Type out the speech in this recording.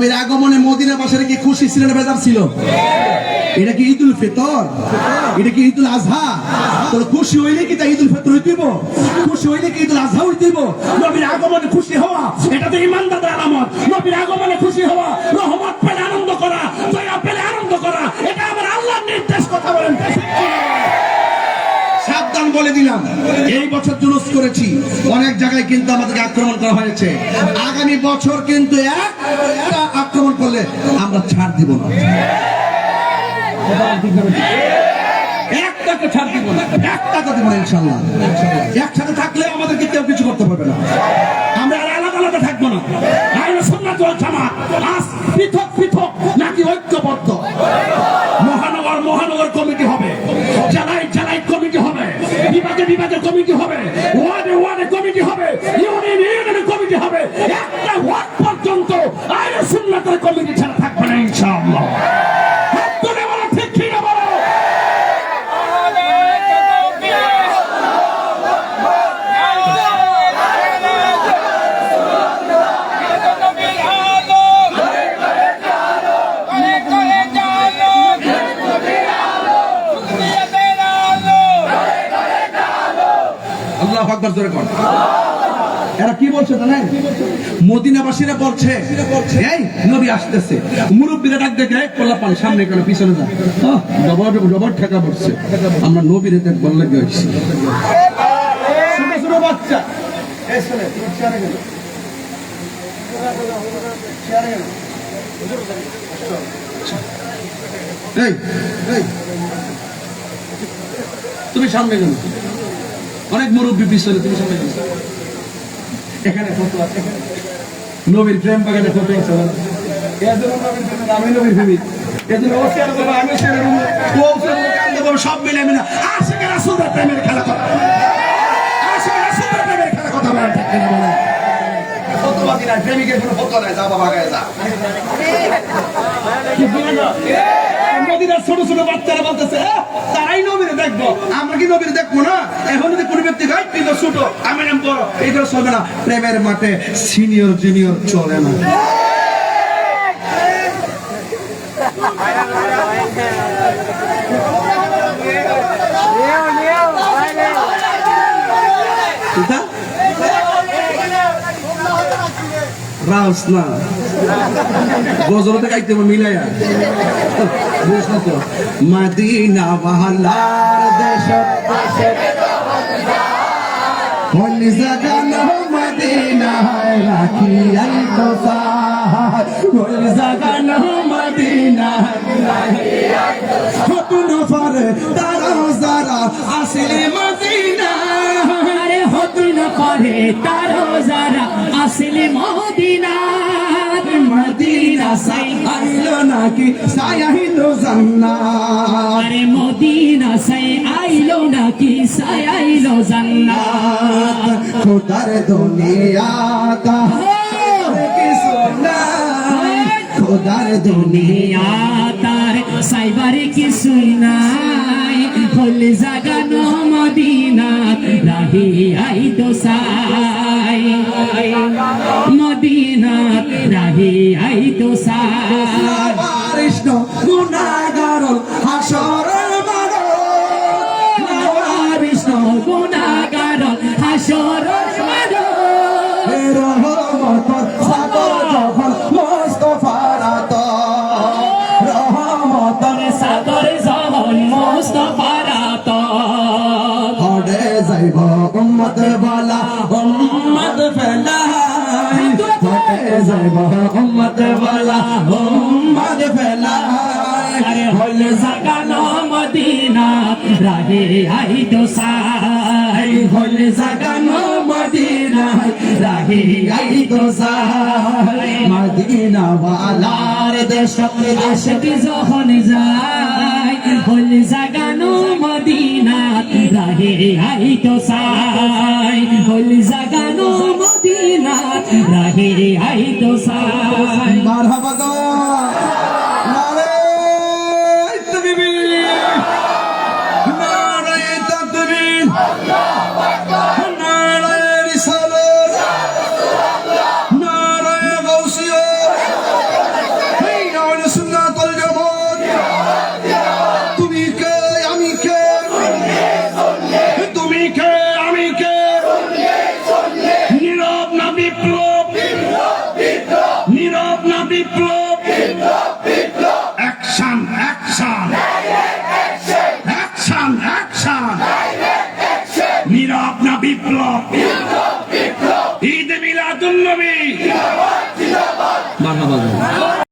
নবীর আগমনে মদিনাবাসীরা কি খুশি ছিল না বেজার ছিল? এটা কি ঈদুল ফিতর? এটা কি ঈদুল আজহা? তো খুশি হইলে কি তা ঈদুল ফিতর হইতেইব? খুশি হইলে কি ঈদুল আজহা হইতেইব? নবীর আগমনে খুশি হওয়া এটা তো ঈমানদারদের আলামত। নবীর আগমনে খুশি হওয়া, রহমত পেলে আনন্দ করা, দয়া পেলে আনন্দ করা, এটা আমার আল্লাহর নির্দেশ। কথা বলেন সাবধান বলে দিলাম, এই বছর জুলুস করেছি, অনেক জায়গায় কিন্তু আমাদেরকে আক্রমণ করা হয়েছে। আগামী বছর কিন্তু একটা আক্রমণ করলে আমরা ছাড় দিব না, একটাকে ছাড় দিব না, একটাকে দিব না ইনশাআল্লাহ। একসাথে থাকলে আমাদেরকে কেউ কিছু করতে পারবে না। আমরা আর আলাদা আলাদা থাকবো না। আহলে সুন্নাত ওয়াল জামাত আজ পৃথক পৃথক নাকি ঐক্যবদ্ধ? মহানগর কমিটি হবে, জেলায় জেলায় কমিটি হবে, বিভাগে বিভাগে কমিটি হবে, ওয়ার্ডে ওয়ার্ডে কমিটি হবে, ইউনিয়নে ইউনিয়নে কমিটি হবে। একটা ওয়ার্ড পর্যন্ত আহলে সুন্নাতের কমিটি ছাড়া থাকবে না ইনশাআল্লাহ। এরা কি বলছে জানেন? মদিনাবাসীরা বলছে এই নবী আসতেছে, মুরব্বীরা ডাক দেখে কোলা পান সামনে কেন পিছনে যা, ডবল ঠেকা পড়ছে, আমরা নবীরে দেখবার লাগে আসছি। ছোট ছোট বাচ্চা তুমি সামনে গেল, অনেক মুরব্বী পিছনে, তুমি সামনে গেল। এখানে ফটো আছে, নবীর প্রেম বাগানে ফটো আছে, আমি নবীর প্রেমিক, সব মিলে মিলে আশিকের রাসূলের প্রেমের খেলা কথা, আশিকের রাসূলের প্রেমের খেলা কথা বলা ঠিক না? বলে ফটোবাজি না, প্রেমিকের কোনো ফটো নাই, যা বাবা গায়ে যা। ছোট ছোট বাচ্চারা বলতেছে তারাই নবীরে দেখবো, আমরা কি নবীরে দেখবো না? এখন যদি কোনো ব্যক্তি গাই কিন্তু ছোট, আমি নাম বড়, এইগুলো চলবে না। প্রেমের মাঠে সিনিয়র জুনিয়র চলে না। রাউস না গজলতে গাইতে মিলাইয়া বুঝছ তো? মদিনা ওয়ালার দেশ কোন জাগানো মদিনায় রাখি আই তোফার, কোন জাগানো মদিনায় রাখি আই তোফার, হতুন ফারে তারা যারা আসলে মদিনা, আরে হতুন ফারে তারা যারা আসলে মদিনা, মদিনা সাই আইলো নাকি সাই আইলো জান্নাত, আরে মদিনা সাই আইলো নাকি সাই আইলো জান্নাত, খোদার দুনিয়া তা কিছু নাই, খোদার দুনিয়া তার সাইবার কিছু নাই, হল জাগানো মদিনা রাহি আই দোসাই, মদিনা রাহি আই দোসাই, কৃষ্ণ গুনাহগার হাসরের মাঠ, কৃষ্ণ গুনাহগার হাসরের মাঠ, রহমত সাগর যখন মুস্তাফার আত, রহমতের সাগর যখন মুস্তাফার আত, হড়ে যাইব উম্মত বলা উম্মত ফেলাই, হড়ে যাইব উম্মত বলা উম্মত ফেলাই, আরে হল জাগানো মদিনা রাহে আই দোসাই, হল জাগানো মদিনা রাহে আই দোসাই, মদিনা ওয়ালার দেশ আশিক যখন যায়, হল জাগানো মদিনা রাহে আই দোসাই, হল জাগানো মদিনা রাহে আই দোসাই। মারহাবা গো নারে তাকবীর, নারে তাকবীর, আল্লাহু আকবার, নারে রিসালাত, নারে গাউসিয়্যা, বিপ্লব, ঈদে মিলাদুন নবী। মারহাবা।